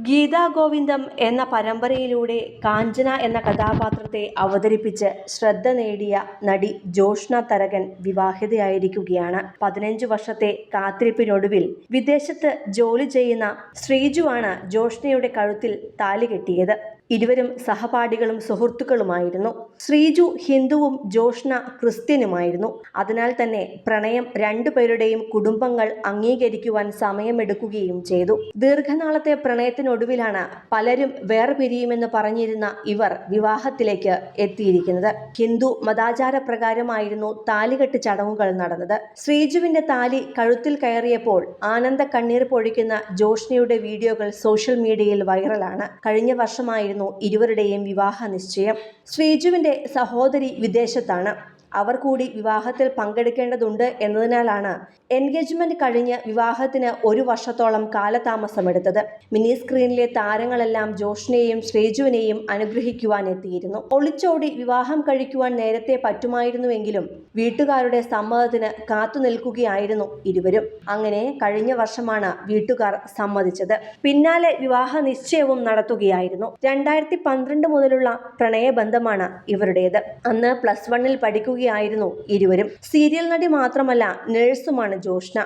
ഗീതാ ഗോവിന്ദം എന്ന പരമ്പരയിലൂടെ കാഞ്ചന എന്ന കഥാപാത്രത്തെ അവതരിപ്പിച്ച് ശ്രദ്ധ നേടിയ നടി ജോഷ്ന തരകൻ വിവാഹിതയായിരിക്കുകയാണ്. 15 വർഷത്തെ കാത്തിരിപ്പിനൊടുവിൽ വിദേശത്ത് ജോലി ചെയ്യുന്ന ശ്രീജുവാണ് ജോഷ്നയുടെ കഴുത്തിൽ താലി കെട്ടിയത്. ഇരുവരും സഹപാഠികളും സുഹൃത്തുക്കളുമായിരുന്നു. ശ്രീജു ഹിന്ദുവും ജോഷ്ന ക്രിസ്ത്യനുമായിരുന്നു. അതിനാൽ തന്നെ പ്രണയം രണ്ടുപേരുടെയും കുടുംബങ്ങൾ അംഗീകരിക്കുവാൻ സമയമെടുക്കുകയും ചെയ്തു. ദീർഘനാളത്തെ പ്രണയത്തിനൊടുവിലാണ് പലരും വേർപിരിയുമെന്ന് പറഞ്ഞിരുന്ന ഇവർ വിവാഹത്തിലേക്ക് എത്തിയിരിക്കുന്നത്. ഹിന്ദു മതാചാരപ്രകാരമായിരുന്നു താലികെട്ട് ചടങ്ങുകൾ നടന്നത്. ശ്രീജുവിന്റെ താലി കഴുത്തിൽ കയറിയപ്പോൾ ആനന്ദ കണ്ണീർ പൊഴിക്കുന്ന ജോഷ്നയുടെ വീഡിയോകൾ സോഷ്യൽ മീഡിയയിൽ വൈറലാണ്. കഴിഞ്ഞ വർഷമായിരുന്നു ഇരുവരുടെയും വിവാഹ നിശ്ചയം. ശ്രീജുവിന്റെ സഹോദരി വിദേശത്താണ്. അവർ കൂടി വിവാഹത്തിൽ പങ്കെടുക്കേണ്ടതുണ്ട് എന്നതിനാലാണ് എൻഗേജ്മെന്റ് കഴിഞ്ഞ് വിവാഹത്തിന് 1 വർഷത്തോളം കാലതാമസമെടുത്തത്. മിനി സ്ക്രീനിലെ താരങ്ങളെല്ലാം ജോഷ്നയെയും ശ്രീജുവിനെയും അനുഗ്രഹിക്കുവാൻ എത്തിയിരുന്നു. ഒളിച്ചോടി വിവാഹം കഴിക്കുവാൻ നേരത്തെ പറ്റുമായിരുന്നുവെങ്കിലും വീട്ടുകാരുടെ സമ്മതത്തിന് കാത്തുനിൽക്കുകയായിരുന്നു ഇരുവരും. അങ്ങനെ കഴിഞ്ഞ വർഷമാണ് വീട്ടുകാർ സമ്മതിച്ചത്. പിന്നാലെ വിവാഹ നിശ്ചയവും നടത്തുകയായിരുന്നു. 2012 മുതലുള്ള പ്രണയബന്ധമാണ് ഇവരുടേത്. അന്ന് +1 പഠിക്കുകയായിരുന്നു ഇരുവരും. സീരിയൽ നടി മാത്രമല്ല, നഴ്സുമാണ് ജോഷ്ന.